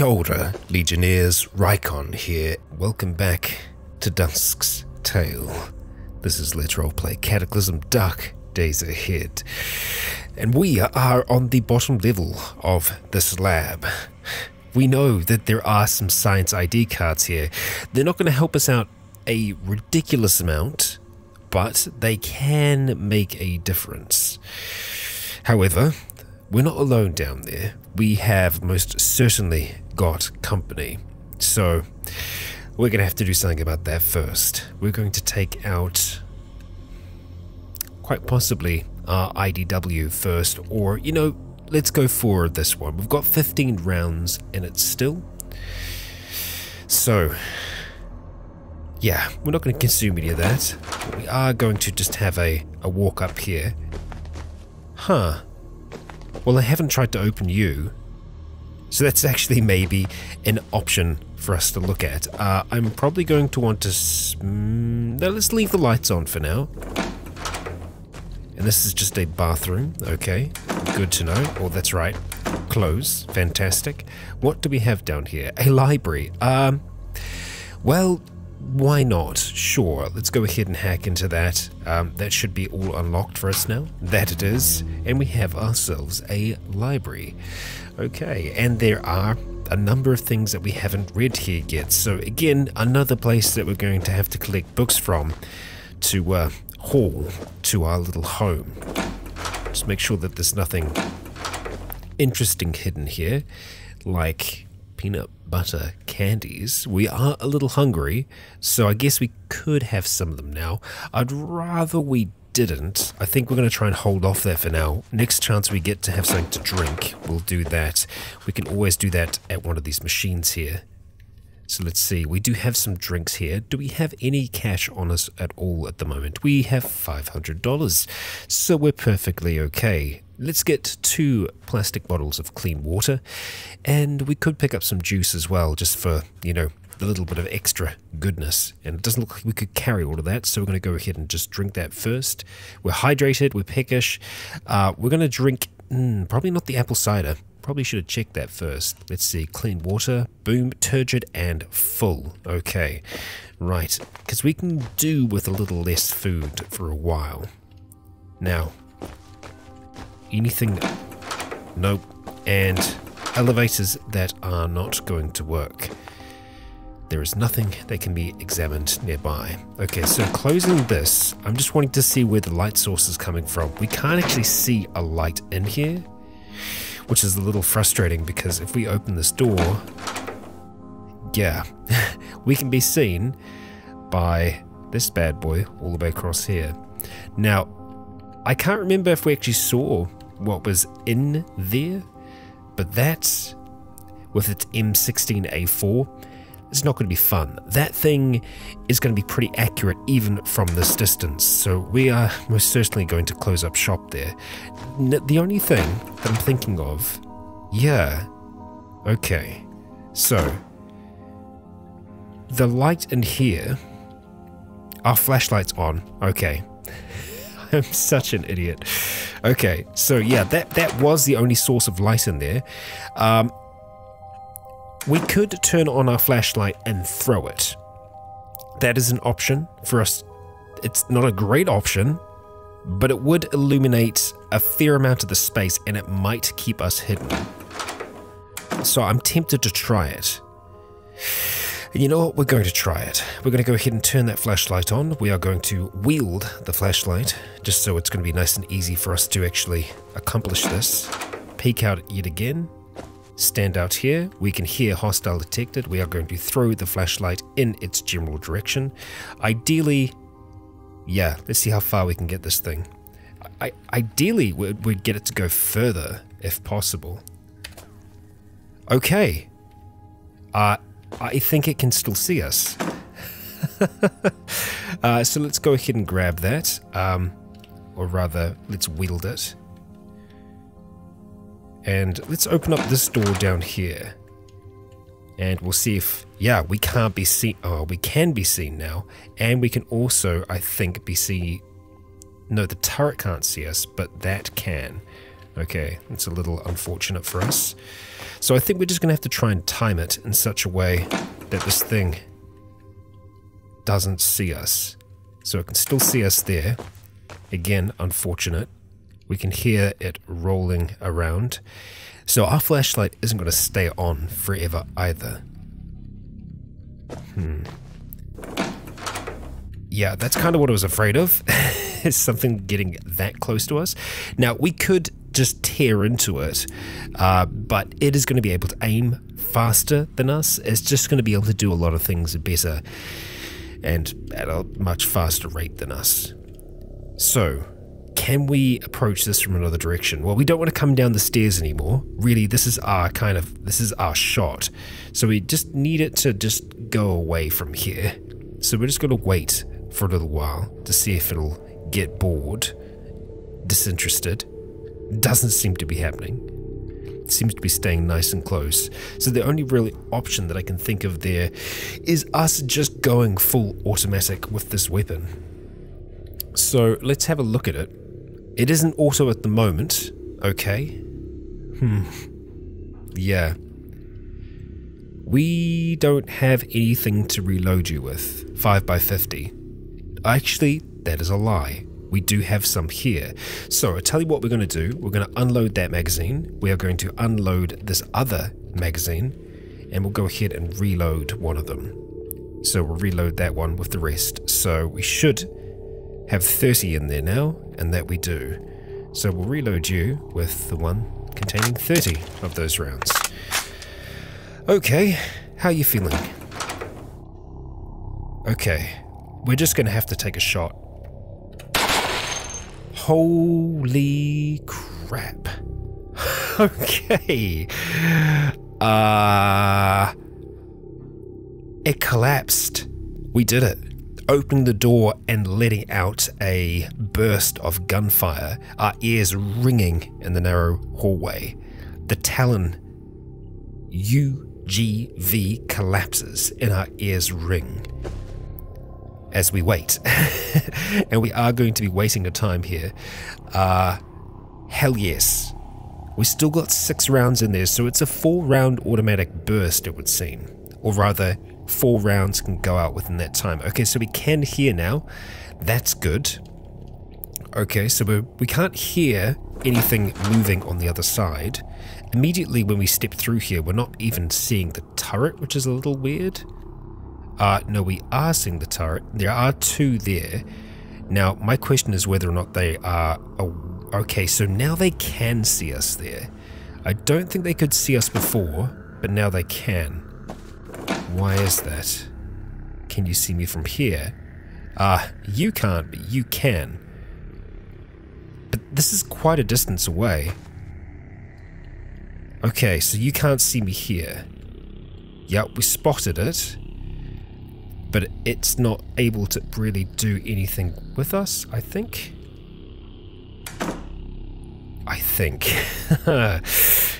shoulder, Legionnaires, Rycon here. Welcome back to Dusk's Tale. This is Let's Roleplay Cataclysm Dusk, Days Ahead. And we are on the bottom level of this lab. We know that there are some science ID cards here. They're not going to help us out a ridiculous amount, but they can make a difference. However, we're not alone down there. We have most certainly got company. So we're going to have to do something about that first. We're going to take out quite possibly our IDW first, or, you know, let's go for this one. We've got 15 rounds in it still. So, yeah, we're not going to consume any of that. We are going to just have a walk up here. Huh. Well, I haven't tried to open you. So that's actually maybe an option for us to look at. I'm probably going to want to... no, let's leave the lights on for now. And this is just a bathroom. Okay, good to know. Oh, that's right. Close. Fantastic. What do we have down here? A library. Well, why not? Sure, let's go ahead and hack into that. That should be all unlocked for us now. That it is. And we have ourselves a library. Okay, and there are a number of things that we haven't read here yet. So again, another place that we're going to have to collect books from to haul to our little home. Just make sure that there's nothing interesting hidden here, like peanut butter candies. We are a little hungry, so I guess we could have some of them now. I'd rather we didn't. I think we're going to try and hold off there for now. Next chance we get to have something to drink, we'll do that. We can always do that at one of these machines here. So let's see, we do have some drinks here. Do we have any cash on us at all at the moment? We have $500, so we're perfectly okay. Let's get 2 plastic bottles of clean water, and we could pick up some juice as well, just for, you know, a little bit of extra goodness. And it doesn't look like we could carry all of that, so we're going to go ahead and just drink that first. We're hydrated, we're peckish. We're going to drink, probably not the apple cider. Probably should have checked that first. Let's see, clean water, boom, turgid and full. Okay, right, because we can do with a little less food for a while. Now, anything? Nope. And elevators that are not going to work. There is nothing that can be examined nearby. Okay, so closing this, I'm just wanting to see where the light source is coming from. We can't actually see a light in here, which is a little frustrating because if we open this door, yeah, we can be seen by this bad boy all the way across here. Now, I can't remember if we actually saw what was in there, but that, with its M16A4, it's not going to be fun. That thing is going to be pretty accurate even from this distance, so we are most certainly going to close up shop there. The only thing that I'm thinking of, yeah, okay, so the light in here, our flashlight's on, okay. I'm such an idiot. Okay, so yeah, that was the only source of light in there. We could turn on our flashlight and throw it. That is an option for us. It's not a great option, but it would illuminate a fair amount of the space and it might keep us hidden. So I'm tempted to try it. And you know what? We're going to try it. We're going to go ahead and turn that flashlight on. We are going to wield the flashlight, just so it's going to be nice and easy for us to actually accomplish this. Peek out yet again. Stand out here. We can hear hostile detected. We are going to throw the flashlight in its general direction. Ideally, yeah, let's see how far we can get this thing. Ideally, we'd get it to go further if possible. Okay. I think it can still see us. So let's go ahead and grab that. Or rather, let's wield it. And let's open up this door down here. And we'll see if, yeah, we can't be seen. Oh, we can be seen now. And we can also, I think, be seen. No, the turret can't see us, but that can. Okay, it's a little unfortunate for us. So I think we're just going to have to try and time it in such a way that this thing doesn't see us. So it can still see us there. Again, unfortunate. We can hear it rolling around. So our flashlight isn't going to stay on forever either. Yeah, that's kind of what I was afraid of. Is something getting that close to us. Now, we could just tear into it, but it is going to be able to aim faster than us. It's just going to be able to do a lot of things better and at a much faster rate than us. So, can we approach this from another direction? Well, we don't want to come down the stairs anymore. Really, this is our shot. So we just need it to just go away from here. So we're just going to wait for a little while to see if it'll get bored, disinterested. Doesn't seem to be happening. It seems to be staying nice and close. So the only really option that I can think of there is us just going full automatic with this weapon. So let's have a look at it. It isn't auto at the moment. Okay. Yeah. We don't have anything to reload you with. 5x50. Actually, that is a lie. We do have some here. So I'll tell you what we're going to do. We're going to unload that magazine. We are going to unload this other magazine. And we'll go ahead and reload one of them. So we'll reload that one with the rest. So we should have 30 in there now. And that we do. So we'll reload you with the one containing 30 of those rounds. Okay, how are you feeling? Okay, we're just going to have to take a shot. Holy crap. Okay. It collapsed. We did it. Opening the door and letting out a burst of gunfire, our ears ringing in the narrow hallway. The Talon UGV collapses and our ears ring as we wait. And we are going to be waiting a time here. Hell yes. We still got 6 rounds in there, so it's a 4-round automatic burst, it would seem. Or rather, 4 rounds can go out within that time. Okay, so we can hear now. That's good. Okay, so we can't hear anything moving on the other side. Immediately when we step through here, we're not even seeing the turret, which is a little weird. No, we are seeing the turret. There are 2 there. Now, my question is whether or not they are... okay, so now they can see us there. I don't think they could see us before, but now they can. Why is that? Can you see me from here? You can't, but you can. But this is quite a distance away. Okay, so you can't see me here. Yep, we spotted it. But it's not able to really do anything with us, I think.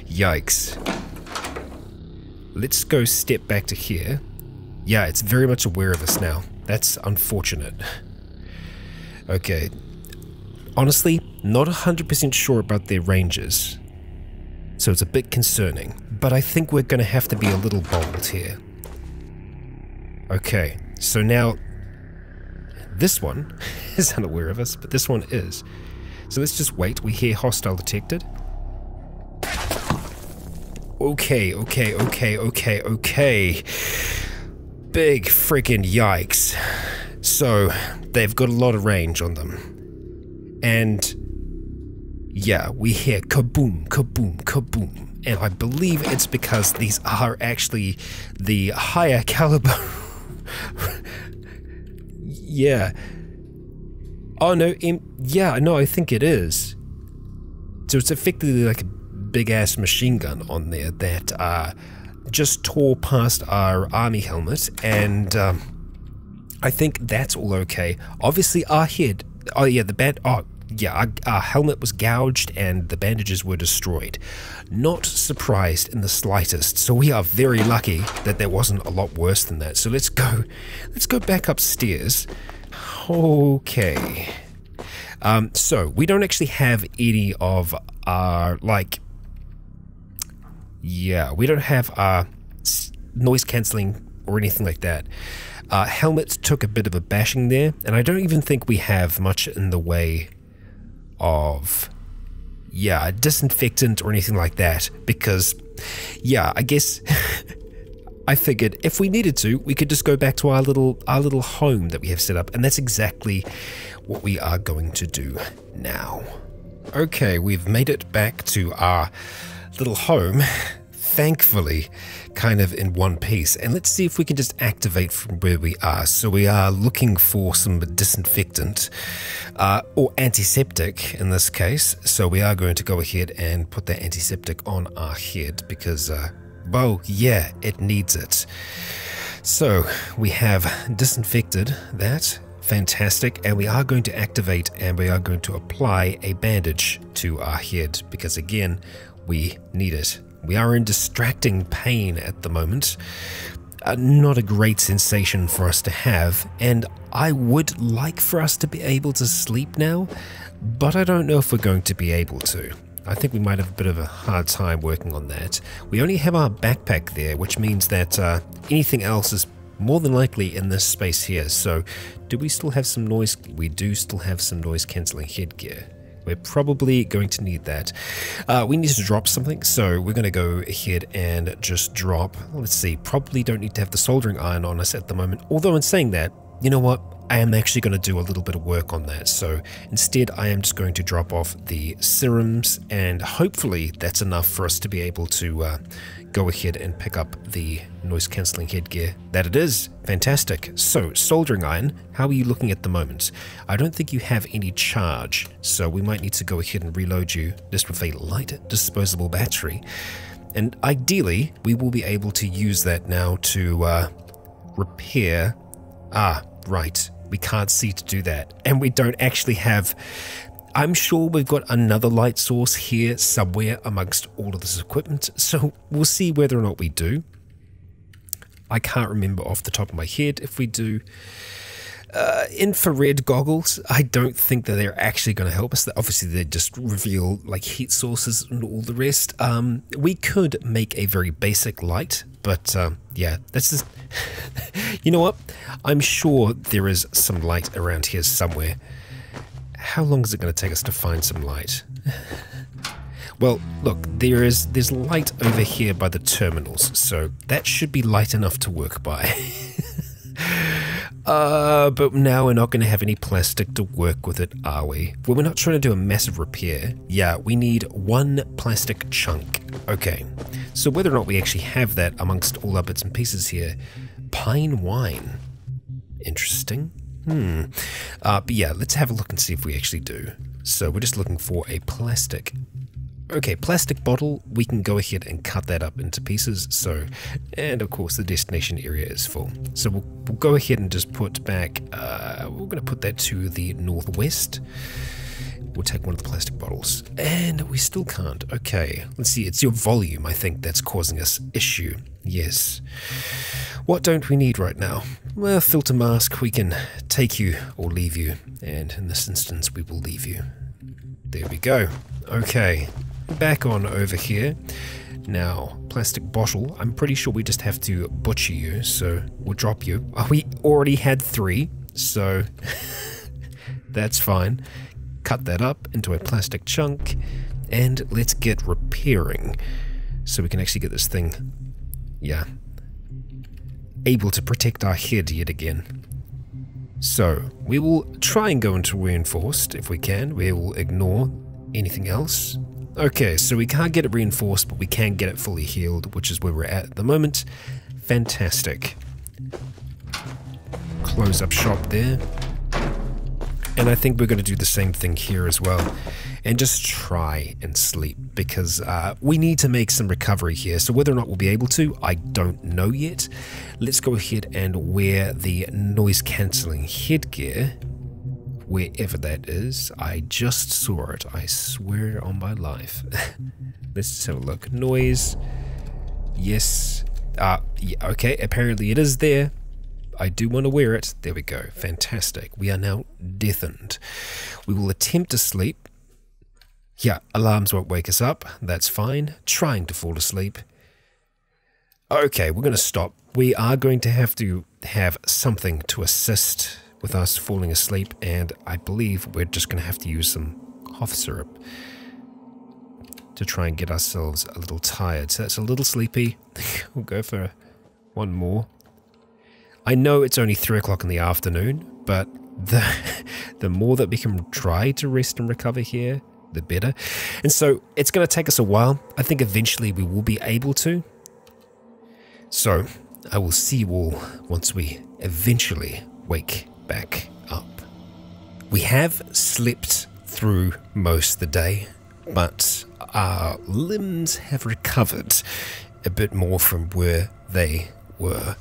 Yikes. Let's go step back to here. Yeah, it's very much aware of us now. That's unfortunate. Okay. Honestly, not 100% sure about their ranges. So it's a bit concerning. But I think we're going to have to be a little bold here. Okay, so now this one is unaware of us, but this one is. So let's just wait. We hear hostile detected. Okay. Big freaking yikes. So they've got a lot of range on them. And yeah, we hear kaboom, kaboom, kaboom. And I believe it's because these are actually the higher caliber. Yeah. Oh no, yeah, no, I think it is. So it's effectively like a big ass machine gun on there that just tore past our army helmet, and I think that's all okay. Obviously our head, our helmet was gouged and the bandages were destroyed. Not surprised in the slightest, so we are very lucky that there wasn't a lot worse than that. So let's go back upstairs. Okay. So we don't actually have any of our, like, yeah, we don't have our noise cancelling or anything like that. Helmet took a bit of a bashing there, and I don't even think we have much in the way of, yeah, disinfectant or anything like that, because, yeah, I guess I figured if we needed to, we could just go back to our little home that we have set up, and that's exactly what we are going to do now. Okay, we've made it back to our little home, thankfully, kind of in one piece, and let's see if we can just activate from where we are. So we are looking for some disinfectant, or antiseptic in this case, so we are going to go ahead and put that antiseptic on our head because, well, yeah, it needs it. So we have disinfected that. Fantastic, and we are going to activate and we are going to apply a bandage to our head because, again, we need it. We are in distracting pain at the moment. Not a great sensation for us to have, and I would like for us to be able to sleep now, but I don't know if we're going to be able to. I think we might have a bit of a hard time working on that. We only have our backpack there, which means that anything else is more than likely in this space here. So do we still have some noise? We do still have some noise cancelling headgear. We're probably going to need that. We need to drop something, so we're going to go ahead and just drop, let's see, probably don't need to have the soldering iron on us at the moment. Although in saying that, you know what? I am actually going to do a little bit of work on that. So instead, I am just going to drop off the serums, and hopefully that's enough for us to be able to go ahead and pick up the noise cancelling headgear. That it is. Fantastic. So, soldering iron, how are you looking at the moment? I don't think you have any charge, so we might need to go ahead and reload you just with a light disposable battery. And ideally, we will be able to use that now to repair... Ah, right. We can't see to do that. And we don't actually have... I'm sure we've got another light source here somewhere amongst all of this equipment, so we'll see whether or not we do. I can't remember off the top of my head if we do. Infrared goggles, I don't think that they're actually going to help us. Obviously, they just reveal like heat sources and all the rest. We could make a very basic light, but yeah, that's just... You know what? I'm sure there is some light around here somewhere. How long is it going to take us to find some light? Well, look, there's light over here by the terminals, so that should be light enough to work by. But now we're not going to have any plastic to work with it, are we? Well, we're not trying to do a massive repair. Yeah, we need one plastic chunk. Okay, so whether or not we actually have that amongst all our bits and pieces here, pine wine. Interesting. But yeah, let's have a look and see if we actually do. So we're just looking for a plastic. Okay, plastic bottle, we can go ahead and cut that up into pieces. So, and of course the destination area is full. So we'll go ahead and just put back, we're going to put that to the northwest. We'll take one of the plastic bottles. And we still can't. Okay, let's see, it's your volume, I think, that's causing us issue. Yes. What don't we need right now? Well, filter mask, we can take you or leave you. And in this instance, we will leave you. There we go. Okay, back on over here. Now, plastic bottle, I'm pretty sure we just have to butcher you, so we'll drop you. Oh, we already had 3, so that's fine. Cut that up into a plastic chunk, and let's get repairing. So we can actually get this thing, yeah, able to protect our head yet again. So, we will try and go into reinforced if we can. We will ignore anything else. Okay, so we can't get it reinforced, but we can get it fully healed, which is where we're at the moment. Fantastic. Close up shop there. And I think we're going to do the same thing here as well. And just try and sleep, because we need to make some recovery here. So whether or not we'll be able to, I don't know yet. Let's go ahead and wear the noise cancelling headgear, wherever that is. I just saw it, I swear on my life. Let's just have a look. Noise. Yes. Yeah, okay, apparently it is there. I do want to wear it. There we go. Fantastic. We are now deafened. We will attempt to sleep. Yeah, alarms won't wake us up. That's fine. Trying to fall asleep. Okay, we're going to stop. We are going to have something to assist with us falling asleep, and I believe we're just going to have to use some cough syrup to try and get ourselves a little tired. So that's a little sleepy. We'll go for one more. I know it's only 3 o'clock in the afternoon, but the more that we can try to rest and recover here, the better. And so it's going to take us a while. I think eventually we will be able to. So I will see you all once we eventually wake back up. We have slept through most of the day, but our limbs have recovered a bit more from where they were.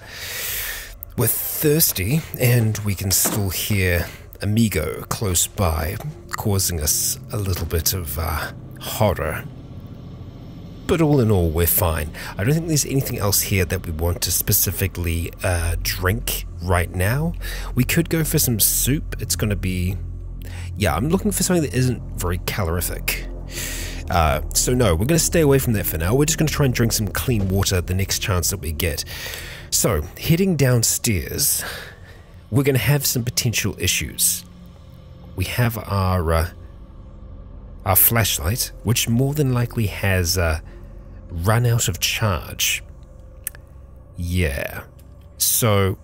We're thirsty, and we can still hear Amigo close by, causing us a little bit of horror. But all in all, we're fine. I don't think there's anything else here that we want to specifically drink right now. We could go for some soup. It's going to be... Yeah, I'm looking for something that isn't very calorific. So no, we're going to stay away from that for now. We're just going to try and drink some clean water the next chance that we get. So, heading downstairs, we're going to have some potential issues. We have our flashlight, which more than likely has run out of charge. Yeah. So,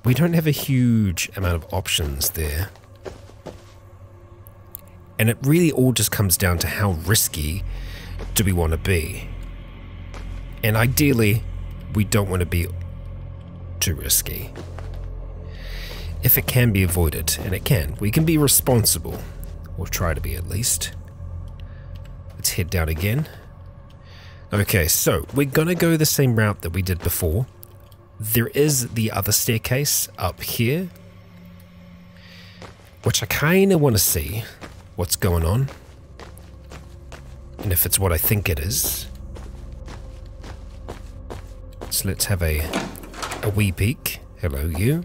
we don't have a huge amount of options there. And it really all just comes down to how risky do we want to be. And ideally, we don't want to be too risky. If it can be avoided, and it can, we can be responsible, or try to be at least. Let's head down again. Okay, so we're gonna go the same route that we did before. There is the other staircase up here, which I kinda want to see what's going on, and if it's what I think it is. So let's have a wee peek. Hello, you.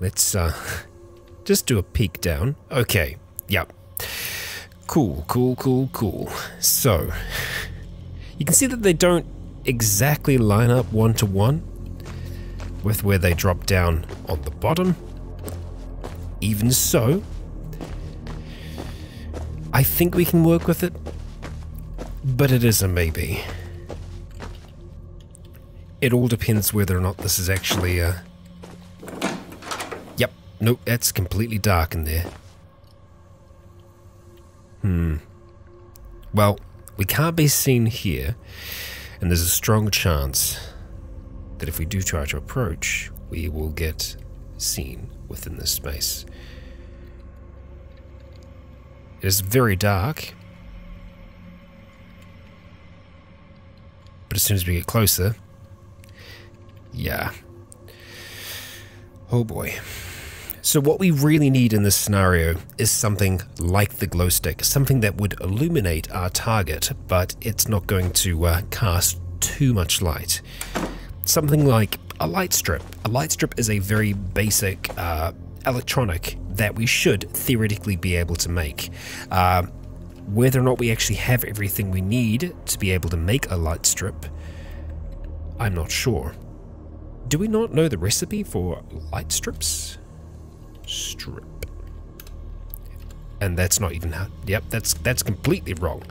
Let's just do a peek down. Okay, yep. Cool. So, you can see that they don't exactly line up one-to-one with where they drop down on the bottom. Even so, I think we can work with it, but it is a maybe. It all depends whether or not this is actually Yep, nope, that's completely dark in there. Well, we can't be seen here, and there's a strong chance that if we do try to approach, we will get seen within this space. It is very dark, but as soon as we get closer, yeah. Oh boy. So what we really need in this scenario is something like the glow stick, something that would illuminate our target, but it's not going to cast too much light. Something like a light strip. A light strip is a very basic electronic that we should theoretically be able to make. Whether or not we actually have everything we need to be able to make a light strip, I'm not sure. Do we not know the recipe for light strips? Strip. And that's not even how... Yep, that's completely wrong.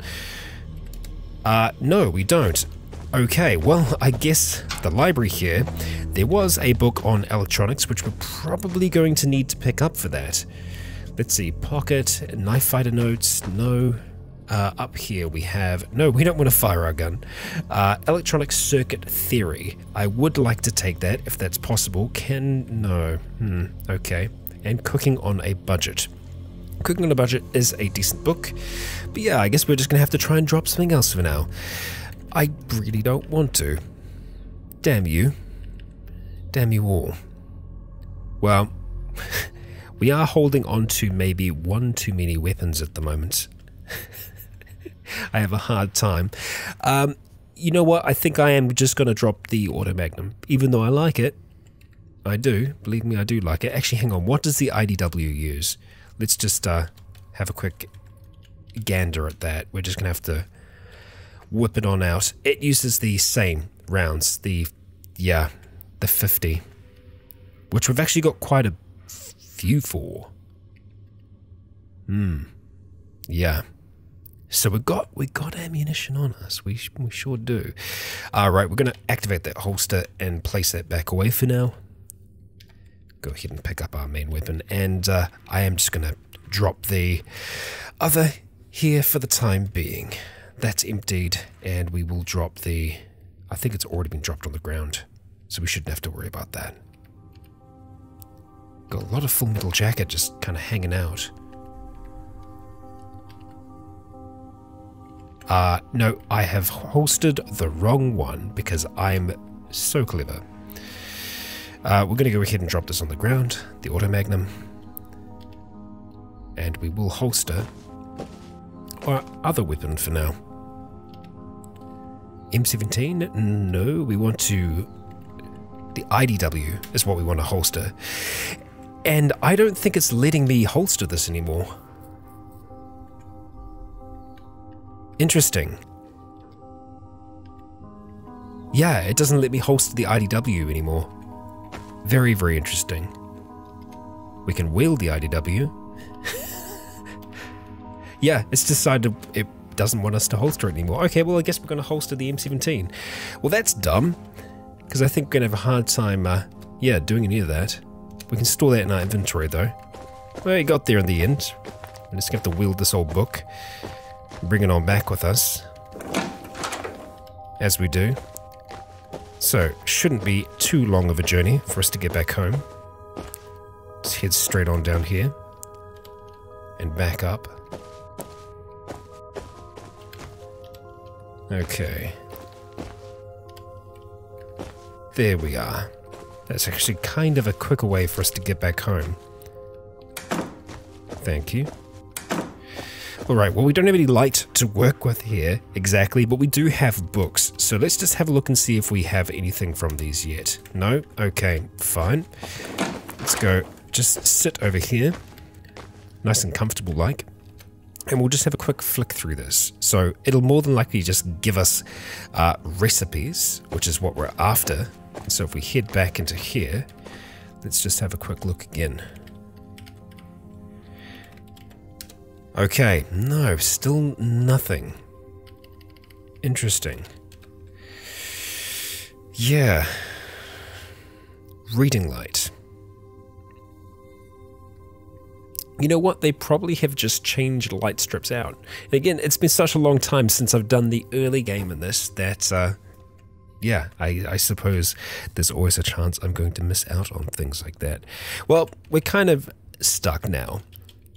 No, we don't. Okay, well, I guess the library here, there was a book on electronics, which we're probably going to need to pick up for that. Let's see, pocket, knife fighter notes, no. Up here we have... No, we don't want to fire our gun. Electronic circuit theory. I would like to take that, if that's possible. No. Okay. And cooking on a budget. Cooking on a budget is a decent book. But yeah, I guess we're just going to have to try and drop something else for now. I really don't want to. Damn you. Damn you all. Well, we are holding on to maybe one too many weapons at the moment. I have a hard time. you know what? I think I am just going to drop the Auto Magnum, even though I like it. I do. Believe me, I do like it. Actually, hang on. What does the IDW use? Let's just have a quick gander at that. We're just going to have to whip it on out. It uses the same rounds, the 50, which we've actually got quite a few for. Yeah. So we got ammunition on us. We sure do. Alright, we're going to activate that holster and place that back away for now. Go ahead and pick up our main weapon, and I am just going to drop the other here for the time being. That's emptied, and we will drop the... I think it's already been dropped on the ground, so we shouldn't have to worry about that. Got a lot of Full Metal Jacket just kind of hanging out. No, I have holstered the wrong one because I'm so clever. We're going to go ahead and drop this on the ground, the Auto Magnum, and we will holster our other weapon for now. M17? No, we want to... The IDW is what we want to holster. And I don't think it's letting me holster this anymore. Interesting. Yeah, it doesn't let me holster the IDW anymore. Very, very interesting. We can wield the IDW. Yeah, it's decided it doesn't want us to holster it anymore. Okay, well, I guess we're going to holster the M17. Well, that's dumb, because I think we're going to have a hard time, doing any of that. We can store that in our inventory, though. Well, we got there in the end. We're just going to have to wield this old book. Bring it on back with us, as we do. So, shouldn't be too long of a journey for us to get back home. Let's head straight on down here, and back up. Okay. There we are. That's actually kind of a quicker way for us to get back home. Thank you. Alright, well, we don't have any light to work with here exactly, but we do have books. So let's just have a look and see if we have anything from these yet. No? Okay, fine. Let's go just sit over here. Nice and comfortable like. And we'll just have a quick flick through this. So it'll more than likely just give us recipes, which is what we're after. So if we head back into here, let's just have a quick look again. Okay, no, still nothing. Interesting. Yeah. Reading light. You know what? They probably have just changed light strips out. And again, it's been such a long time since I've done the early game in this that, yeah, I suppose there's always a chance I'm going to miss out on things like that. Well, we're kind of stuck now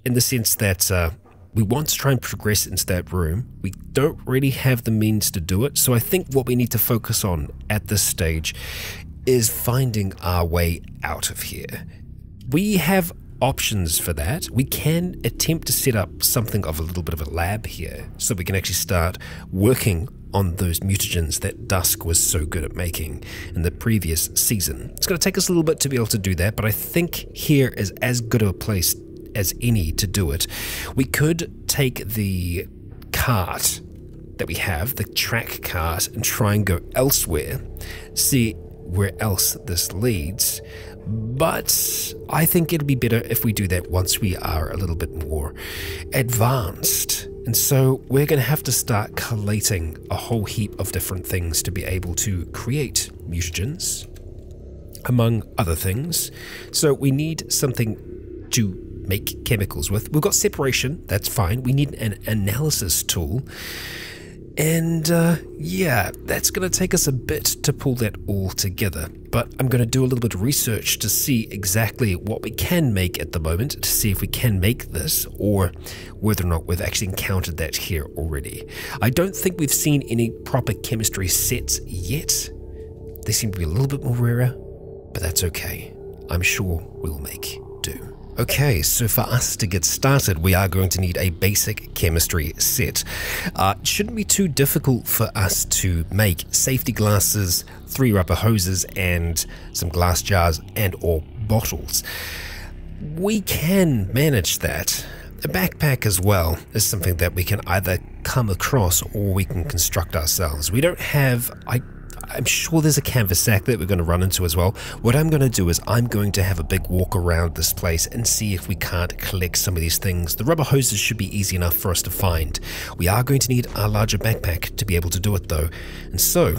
in the sense that we want to try and progress into that room. We don't really have the means to do it, so I think what we need to focus on at this stage is finding our way out of here. We have options for that. We can attempt to set up something of a little bit of a lab here, so we can actually start working on those mutagens that Dusk was so good at making in the previous season. It's going to take us a little bit to be able to do that, but I think here is as good of a place as any to do it. We could take the cart that we have, the track cart, and try and go elsewhere, see where else this leads, but I think it'll be better if we do that once we are a little bit more advanced. And so we're going to have to start collating a whole heap of different things to be able to create mutagens, among other things. So we need something to make chemicals with. We've got separation, that's fine. We need an analysis tool. And yeah, that's going to take us a bit to pull that all together. But I'm going to do a little bit of research to see exactly what we can make at the moment, to see if we can make this, or whether or not we've actually encountered that here already. I don't think we've seen any proper chemistry sets yet. They seem to be a little bit more rarer, but that's okay. I'm sure we'll make do. Okay, so for us to get started, we are going to need a basic chemistry set. It shouldn't be too difficult for us to make safety glasses, 3 rubber hoses, and some glass jars and or bottles. We can manage that. A backpack as well is something that we can either come across or we can construct ourselves. We don't have... I'm sure there's a canvas sack that we're going to run into as well. What I'm going to do is I'm going to have a big walk around this place and see if we can't collect some of these things. The rubber hoses should be easy enough for us to find. We are going to need a larger backpack to be able to do it though. And so,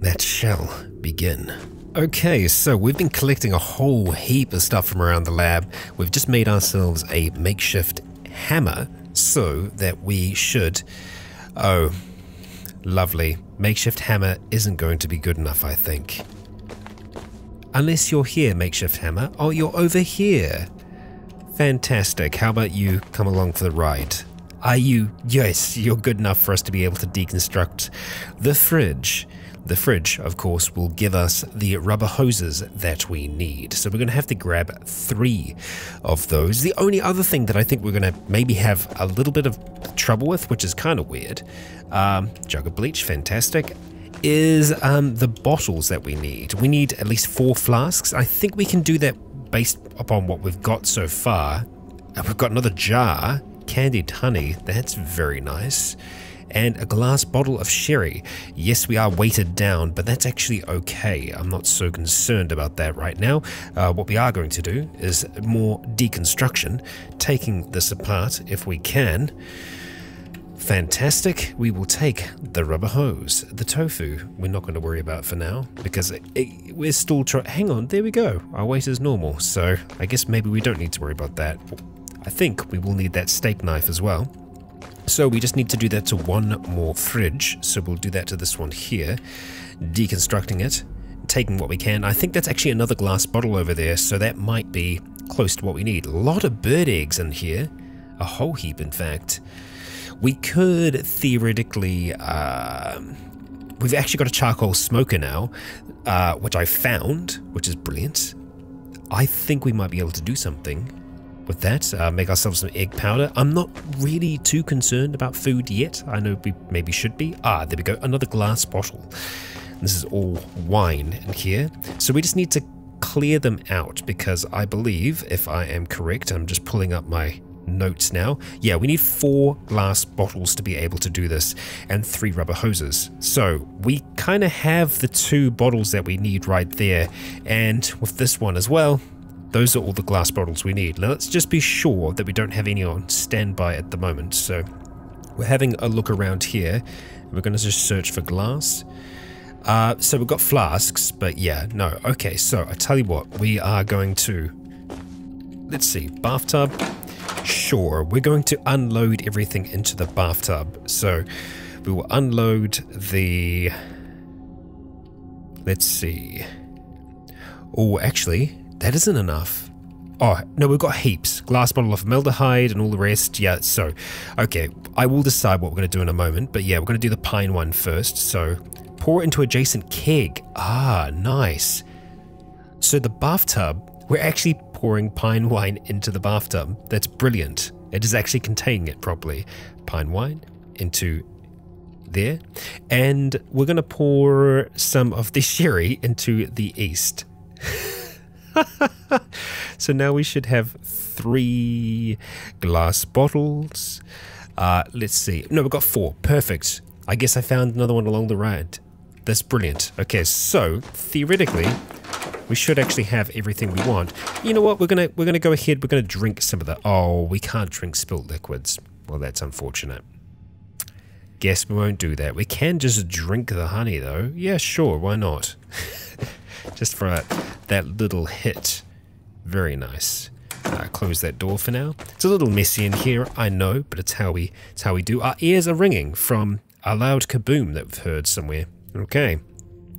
that shall begin. Okay, so we've been collecting a whole heap of stuff from around the lab. We've just made ourselves a makeshift hammer so that we should... Oh, lovely. Makeshift hammer isn't going to be good enough, I think. Unless you're here, makeshift hammer. Oh, you're over here. Fantastic. How about you come along for the ride? Are you? Yes, you're good enough for us to be able to deconstruct the fridge. The fridge, of course, will give us the rubber hoses that we need. So we're going to have to grab 3 of those. The only other thing that I think we're going to maybe have a little bit of trouble with, which is kind of weird, jug of bleach, fantastic, is the bottles that we need. We need at least 4 flasks. I think we can do that based upon what we've got so far. We've got another jar, candied honey, that's very nice. And a glass bottle of sherry. Yes, we are weighted down, but that's actually okay. I'm not so concerned about that right now. What we are going to do is more deconstruction, taking this apart if we can. Fantastic. We will take the rubber hose. The tofu, we're not going to worry about for now, because we're still trying... Hang on, there we go. Our weight is normal, so I guess maybe we don't need to worry about that. I think we will need that steak knife as well. So we just need to do that to one more fridge. So we'll do that to this one here, deconstructing it, taking what we can. I think that's actually another glass bottle over there, so that might be close to what we need. A lot of bird eggs in here, a whole heap in fact. We could theoretically, we've actually got a charcoal smoker now, which I found, which is brilliant. I think we might be able to do something with that, make ourselves some egg powder. I'm not really too concerned about food yet. I know we maybe should be. Ah, there we go, another glass bottle. This is all wine in here. So we just need to clear them out because I believe, if I am correct, I'm just pulling up my notes now. Yeah, we need 4 glass bottles to be able to do this and 3 rubber hoses. So we kind of have the 2 bottles that we need right there, and with this one as well, those are all the glass bottles we need. Now let's just be sure that we don't have any on standby at the moment. So we're having a look around here. We're going to just search for glass. So we've got flasks, but yeah, no. Okay, so I tell you what, we are going to, let's see, bathtub. Sure, we're going to unload everything into the bathtub. So we will unload the, let's see. Oh, actually, that isn't enough. Oh, no, we've got heaps. Glass bottle of formaldehyde and all the rest. Yeah, so, okay, I will decide what we're going to do in a moment. But yeah, we're going to do the pine one first. So, pour into adjacent keg. Ah, nice. So the bathtub, we're actually pouring pine wine into the bathtub. That's brilliant. It is actually containing it properly. Pine wine into there. And we're going to pour some of the sherry into the east. So now we should have 3 glass bottles. Let's see. No, we've got 4. Perfect. I guess I found another one along the right. That's brilliant. Okay, so theoretically, we should actually have everything we want. You know what? We're gonna go ahead. We're gonna drink some of the. Oh, we can't drink spilt liquids. Well, that's unfortunate. Guess we won't do that. We can just drink the honey, though. Yeah, sure. Why not? Just for that little hit. Very nice. Close that door for now. It's a little messy in here, I know, but it's how we do. Our ears are ringing from a loud kaboom that we've heard somewhere. Okay.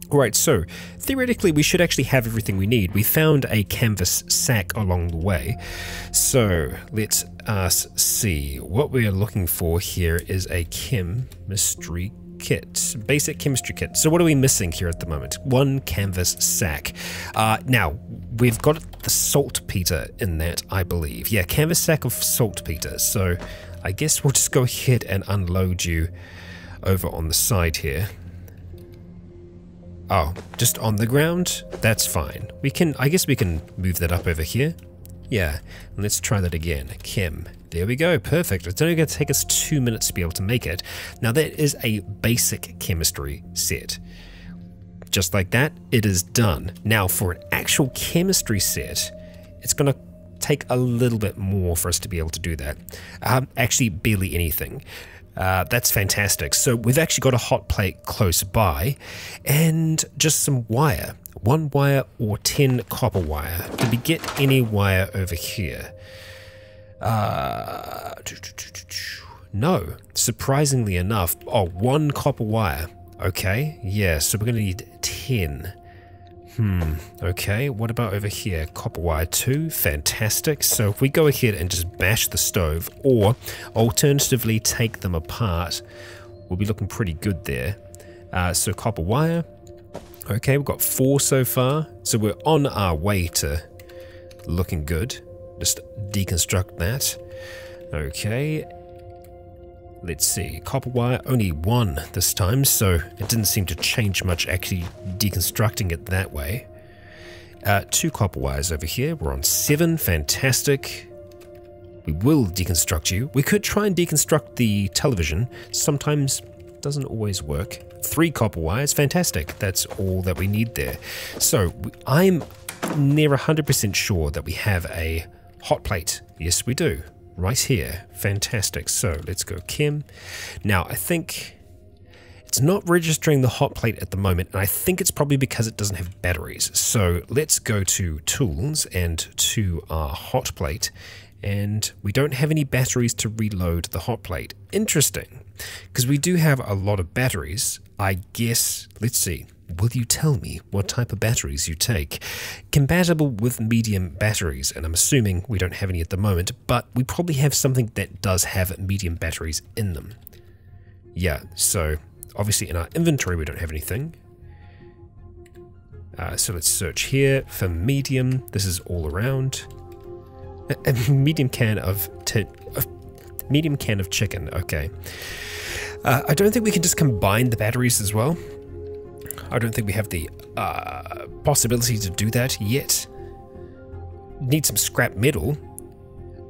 Alright, so theoretically we should actually have everything we need. We found a canvas sack along the way. So let's see. What we are looking for here is a chemistry kit, basic chemistry kit. So what are we missing here at the moment? 1 canvas sack. Now, we've got the saltpeter in that, I believe. Yeah, canvas sack of saltpeter. So I guess we'll just go ahead and unload you over on the side here. Oh, just on the ground? That's fine. I guess we can move that up over here. Yeah, and let's try that again. Chem. There we go, perfect. It's only going to take us 2 minutes to be able to make it. Now that is a basic chemistry set. Just like that, it is done. Now for an actual chemistry set, it's going to take a little bit more for us to be able to do that. Actually, barely anything. That's fantastic. So we've actually got a hot plate close by and just some wire. 1 wire or 10 copper wire. Did we get any wire over here? No, surprisingly enough. Oh, 1 copper wire. Okay, yeah, so we're going to need 10. Okay, what about over here? Copper wire 2, fantastic. So if we go ahead and just bash the stove, or alternatively take them apart, we'll be looking pretty good there. So copper wire. Okay, we've got 4 so far, so we're on our way to looking good. Just deconstruct that. Okay, let's see, copper wire, only 1 this time, so it didn't seem to change much actually deconstructing it that way. 2 copper wires over here, we're on 7, fantastic. We will deconstruct you. We could try and deconstruct the television, sometimes doesn't always work. 3 copper wires, fantastic, that's all that we need there. So I'm near 100% sure that we have a hot plate. Yes, we do. Right here. Fantastic. So let's go chem. Now, I think it's not registering the hot plate at the moment, and I think it's probably because it doesn't have batteries. So let's go to tools and to our hot plate, and we don't have any batteries to reload the hot plate. Interesting, because we do have a lot of batteries. I guess, let's see. Will you tell me what type of batteries you take? Compatible with medium batteries, and I'm assuming we don't have any at the moment, but we probably have something that does have medium batteries in them. Yeah, so obviously in our inventory we don't have anything. So let's search here for medium. This is all around. A medium can of chicken, okay. I don't think we can just combine the batteries as well. I don't think we have the possibility to do that yet. Need some scrap metal.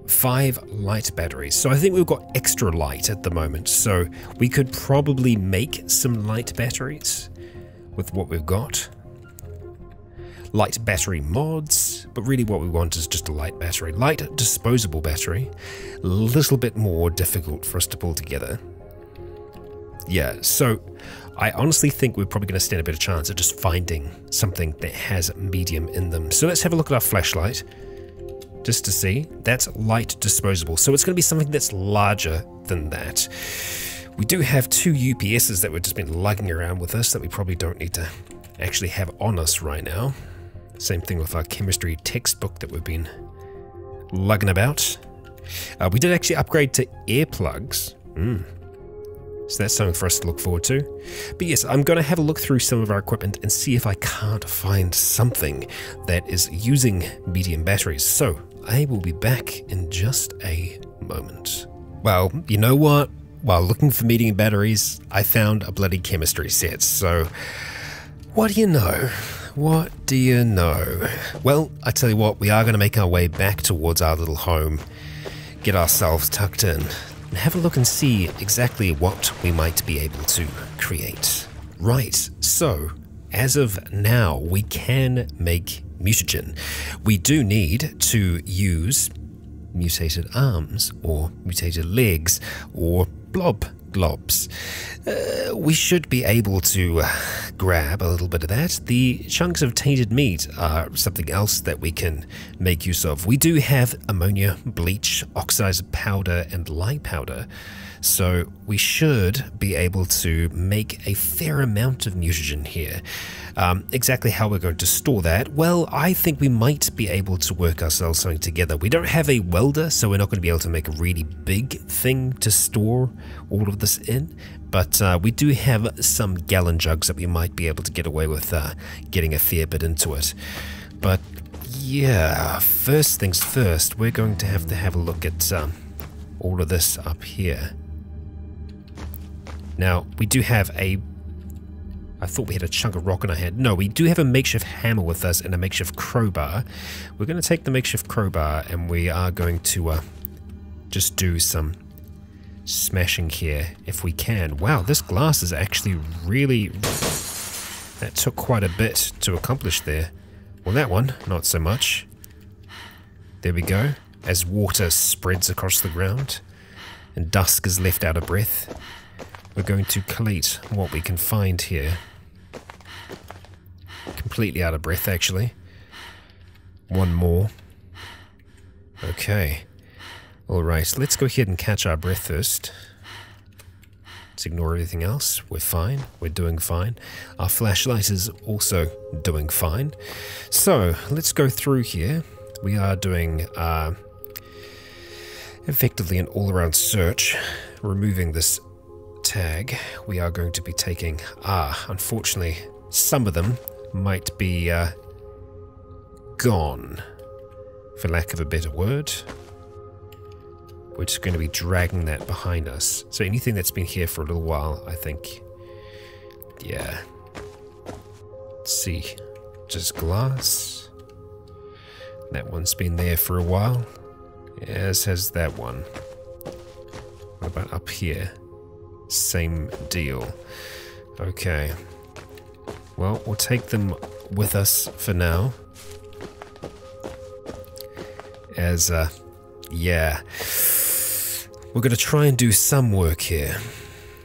5 light batteries. So I think we've got extra light at the moment. So we could probably make some light batteries with what we've got. Light battery mods. But really what we want is just a light battery. Light disposable battery. A little bit more difficult for us to pull together. Yeah, so I honestly think we're probably going to stand a better chance of just finding something that has medium in them. So let's have a look at our flashlight, just to see. That's light disposable, so it's going to be something that's larger than that. We do have 2 UPSs that we've just been lugging around with us that we probably don't need to actually have on us right now. Same thing with our chemistry textbook that we've been lugging about. We did actually upgrade to earplugs. So that's something for us to look forward to. But yes, I'm going to have a look through some of our equipment and see if I can't find something that is using medium batteries. So I will be back in just a moment. Well, you know what? While looking for medium batteries, I found a bloody chemistry set. So what do you know? What do you know? Well, I tell you what, we are going to make our way back towards our little home, get ourselves tucked in, and have a look and see exactly what we might be able to create. Right, so as of now, we can make mutagen. We do need to use mutated arms or mutated legs or globs. We should be able to grab a little bit of that. The chunks of tainted meat are something else that we can make use of. We do have ammonia, bleach, oxidized powder, and lye powder. So we should be able to make a fair amount of mutagen here. Exactly how we're going to store that, well, I think we might be able to work ourselves something together. We don't have a welder, so we're not going to be able to make a really big thing to store all of this in, but we do have some gallon jugs that we might be able to get away with getting a fair bit into it. But yeah, first things first, we're going to have a look at all of this up here. Now, we do have a... I thought we had a chunk of rock in our hand. No, we do have a makeshift hammer with us and a makeshift crowbar. We're going to take the makeshift crowbar and we are going to just do some smashing here if we can. Wow, this glass is actually really... That took quite a bit to accomplish there. Well, that one, not so much. There we go. As water spreads across the ground and Dusk is left out of breath, we're going to collate what we can find here. Completely out of breath, actually. One more. Okay. Alright, let's go ahead and catch our breath first. Let's ignore everything else. We're fine. We're doing fine. Our flashlight is also doing fine. So, let's go through here. We are doing effectively an all-around search, removing this tag. We are going to be taking, unfortunately, some of them might be gone, for lack of a better word. We're just going to be dragging that behind us. So anything that's been here for a little while, I think, yeah. Let's see, just glass. That one's been there for a while, as has that one. What about up here? Same deal. Okay. Well, we'll take them with us for now. As, yeah. We're going to try and do some work here.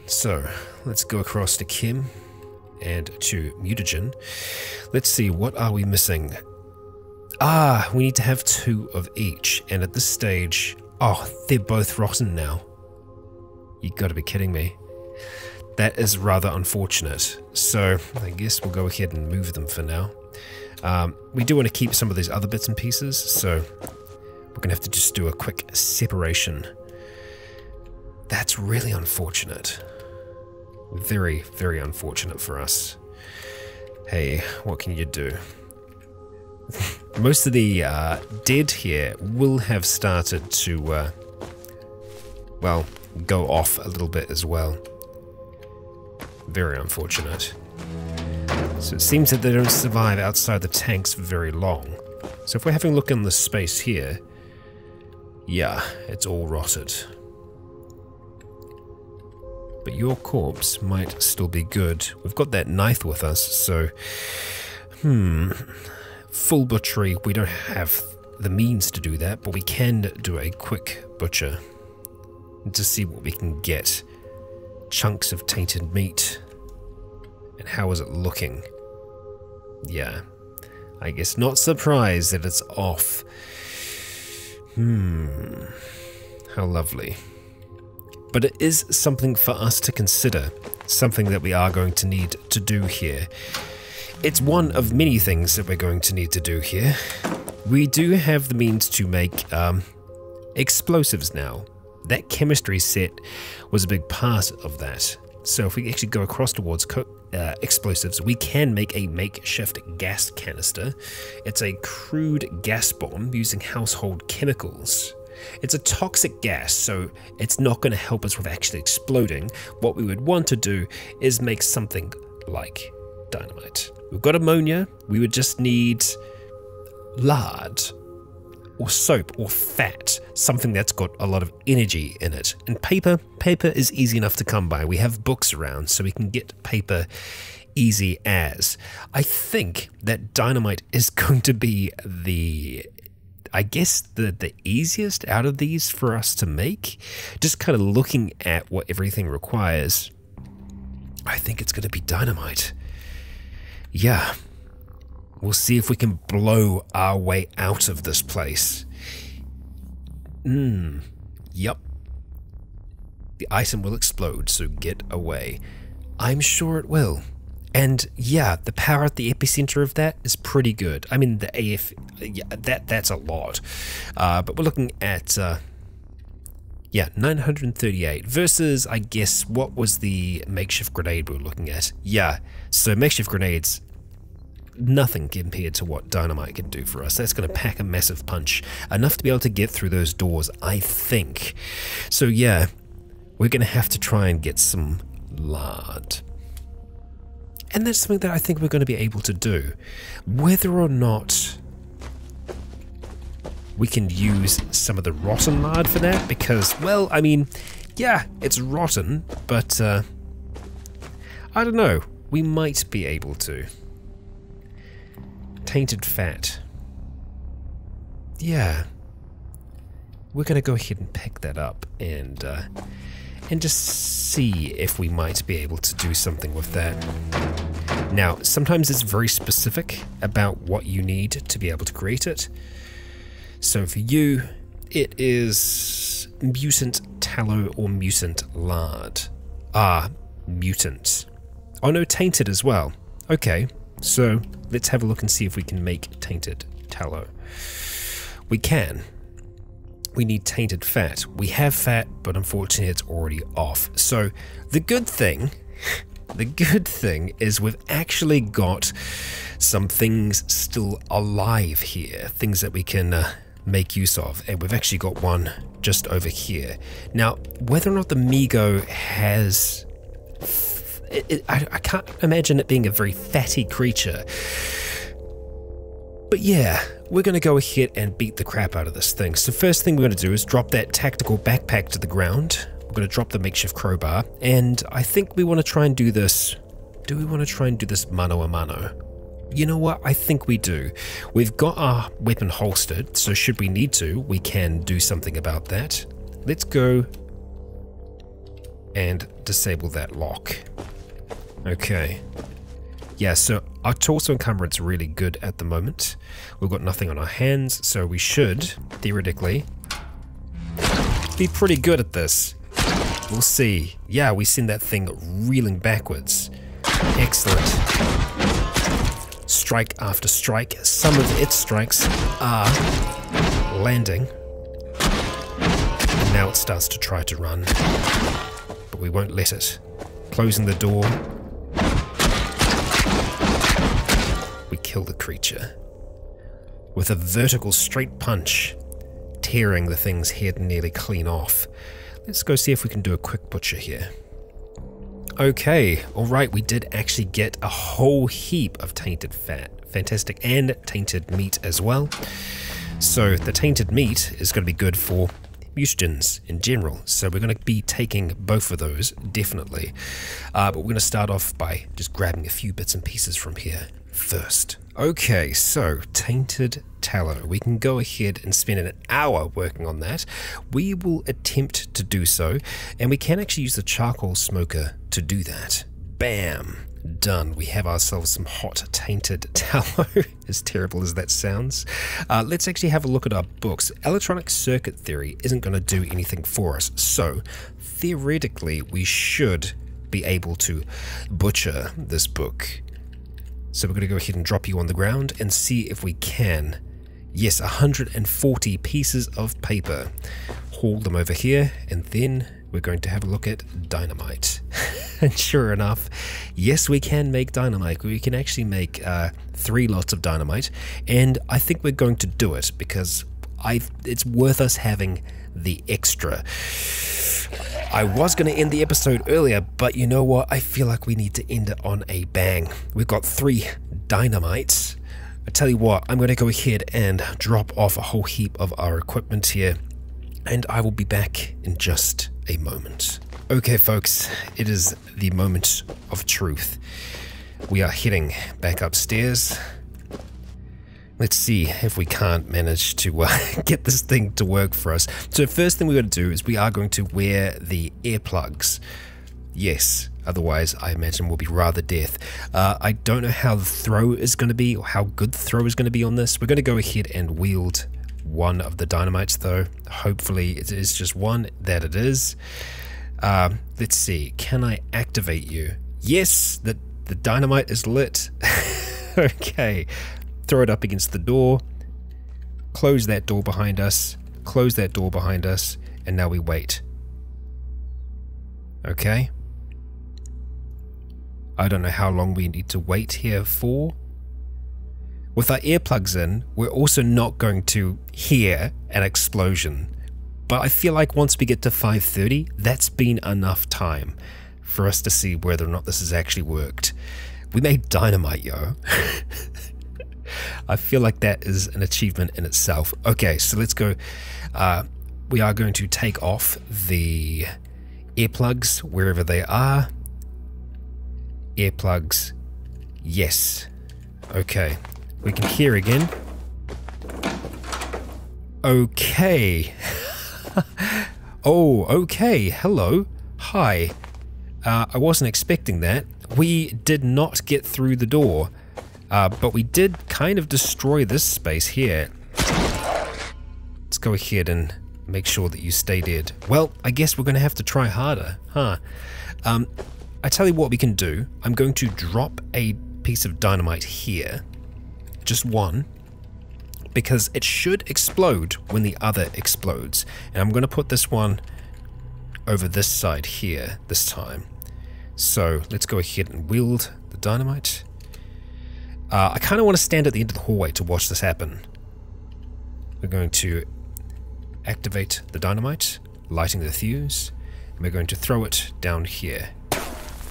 So, let's go across to Kim and to Mutagen. Let's see, what are we missing? We need to have 2 of each, and at this stage... Oh, they're both rotten now. You gotta be kidding me. That is rather unfortunate. So, I guess we'll go ahead and move them for now. We do want to keep some of these other bits and pieces, so we're gonna have to just do a quick separation. That's really unfortunate. Very, very unfortunate for us. Hey, what can you do? Most of the dead here will have started to, well, go off a little bit as well. Very unfortunate. So it seems that they don't survive outside the tanks for very long. So if we're having a look in the space here, yeah, it's all rotted. But your corpse might still be good. We've got that knife with us, so... Full butchery, we don't have the means to do that, but we can do a quick butcher to see what we can get. Chunks of tainted meat. And how is it looking? Yeah, I guess not surprised that it's off. How lovely. But it is something for us to consider, something that we are going to need to do here. It's one of many things that we're going to need to do here. We do have the means to make explosives now. That chemistry set was a big part of that. So if we actually go across towards explosives, we can make a makeshift gas canister. It's a crude gas bomb using household chemicals. It's a toxic gas, so it's not going to help us with actually exploding. What we would want to do is make something like dynamite. We've got ammonia, we would just need lard, or soap, or fat, something that's got a lot of energy in it. And paper is easy enough to come by. We have books around, so we can get paper easy as. I think that dynamite is going to be I guess the easiest out of these for us to make. Just kind of looking at what everything requires, I think it's going to be dynamite. Yeah. We'll see if we can blow our way out of this place. Yep. The item will explode, so get away. I'm sure it will. And yeah, the power at the epicenter of that is pretty good. I mean, the AF, yeah, that's a lot. But we're looking at, yeah, 938 versus, I guess, what was the makeshift grenade we were looking at? Yeah, so makeshift grenades, nothing compared to what dynamite can do for us. That's going to pack a massive punch, enough to be able to get through those doors, I think. So yeah, we're going to have to try and get some lard. And that's something that I think we're going to be able to do. Whether or not we can use some of the rotten lard for that, because, well, I mean, yeah, it's rotten, but I don't know. We might be able to. Tainted fat. Yeah. We're going to go ahead and pick that up and just see if we might be able to do something with that. Now, sometimes it's very specific about what you need to be able to create it. So for you, it is mutant tallow or mutant lard. Ah, mutant. Oh no, tainted as well. Okay, so let's have a look and see if we can make tainted tallow. We can. We need tainted fat. We have fat, but unfortunately it's already off. So the good thing is we've actually got some things still alive here, things that we can make use of, and we've actually got one just over here. Now, whether or not the Migo has... I can't imagine it being a very fatty creature. But yeah, we're going to go ahead and beat the crap out of this thing. So first thing we're going to do is drop that tactical backpack to the ground. We're going to drop the makeshift crowbar, and I think we want to try and do this. Do we want to try and do this mano a mano? You know what? I think we do. We've got our weapon holstered, so should we need to, we can do something about that. Let's go and disable that lock. Okay. Yeah, so our torso encumbrance really good at the moment. We've got nothing on our hands, so we should, theoretically, be pretty good at this. We'll see. Yeah, we send that thing reeling backwards. Excellent. Strike after strike. Some of its strikes are landing. And now it starts to try to run. But we won't let it. Closing the door. We kill the creature. With a vertical straight punch, tearing the thing's head nearly clean off. Let's go see if we can do a quick butcher here. Okay, alright, we did actually get a whole heap of tainted fat. Fantastic, and tainted meat as well. So the tainted meat is going to be good for mutagens in general. So we're going to be taking both of those, definitely. But we're going to start off by just grabbing a few bits and pieces from here first. Okay, so tainted tallow. We can go ahead and spend an hour working on that. We will attempt to do so, and we can actually use the charcoal smoker to do that. Bam! Done. We have ourselves some hot tainted tallow, as terrible as that sounds. Let's actually have a look at our books. Electronic circuit theory isn't going to do anything for us, so theoretically we should be able to butcher this book. So we're going to go ahead and drop you on the ground and see if we can. Yes, 140 pieces of paper. Haul them over here, and then we're going to have a look at dynamite. And sure enough, yes, we can make dynamite. We can actually make 3 lots of dynamite, and I think we're going to do it because it's worth us having the extra. I was going to end the episode earlier, but you know what? I feel like we need to end it on a bang. We've got 3 dynamites. I tell you what, I'm going to go ahead and drop off a whole heap of our equipment here, and I will be back in just a moment. Okay, folks, it is the moment of truth. We are heading back upstairs. Let's see if we can't manage to get this thing to work for us. So first thing we're going to do is we are going to wear the earplugs. Yes, otherwise I imagine we'll be rather deaf. I don't know how the throw is going to be, or how good the throw is going to be on this. We're going to go ahead and wield one of the dynamites though. Hopefully it is just one. That it is. Let's see. Can I activate you? Yes, the dynamite is lit. Okay. Throw it up against the door. Close that door behind us. Close that door behind us. And now we wait. Okay. I don't know how long we need to wait here for. With our earplugs in, we're also not going to hear an explosion. But I feel like once we get to 5:30, that's been enough time for us to see whether or not this has actually worked. We made dynamite, yo. I feel like that is an achievement in itself. Okay, so let's go. We are going to take off the earplugs wherever they are. Earplugs. Yes. Okay. We can hear again. Okay. Oh, okay. Hello. Hi. I wasn't expecting that. We did not get through the door, but we did kind of destroy this space here. Let's go ahead and make sure that you stay dead. Well, I guess we're going to have to try harder, huh? I tell you what we can do. I'm going to drop a piece of dynamite here. Just one. Because it should explode when the other explodes. And I'm going to put this one over this side here this time. So let's go ahead and wield the dynamite. I kind of want to stand at the end of the hallway to watch this happen. We're going to activate the dynamite, lighting the fuse, and we're going to throw it down here.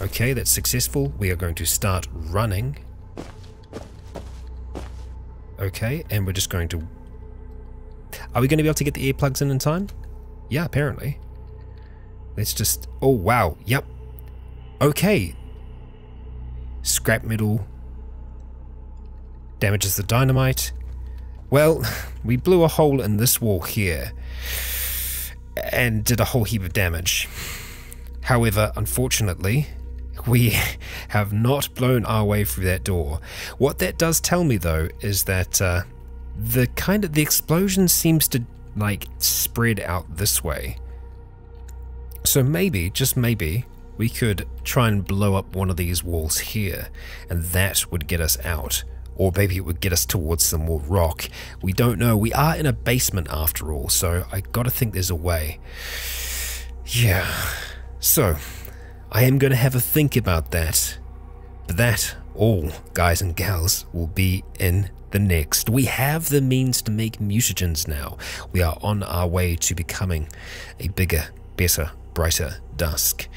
Okay, that's successful. We are going to start running. Okay, and we're just going to... Are we going to be able to get the earplugs in time? Yeah, apparently. Let's just... Oh, wow. Yep. Okay. Scrap metal damages the dynamite. Well, we blew a hole in this wall here and did a whole heap of damage. However, unfortunately, we have not blown our way through that door. What that does tell me, though, is that the explosion seems to like spread out this way. So maybe, just maybe, we could try and blow up one of these walls here, and that would get us out. Or maybe it would get us towards some more rock. We don't know. We are in a basement after all, so I gotta think there's a way. Yeah. So, I am gonna have a think about that. But that, all, guys and gals, will be in the next. We have the means to make mutagens now. We are on our way to becoming a bigger, better, brighter Dusk.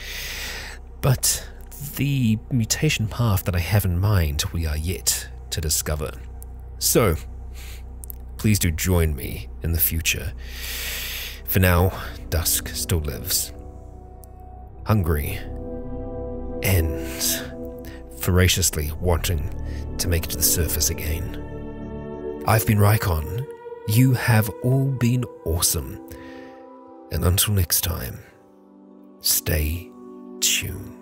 But the mutation path that I have in mind, we are yet to discover. So, please do join me in the future. For now, Dusk still lives. Hungry and voraciously wanting to make it to the surface again. I've been Rycon. You have all been awesome. And until next time, stay tuned.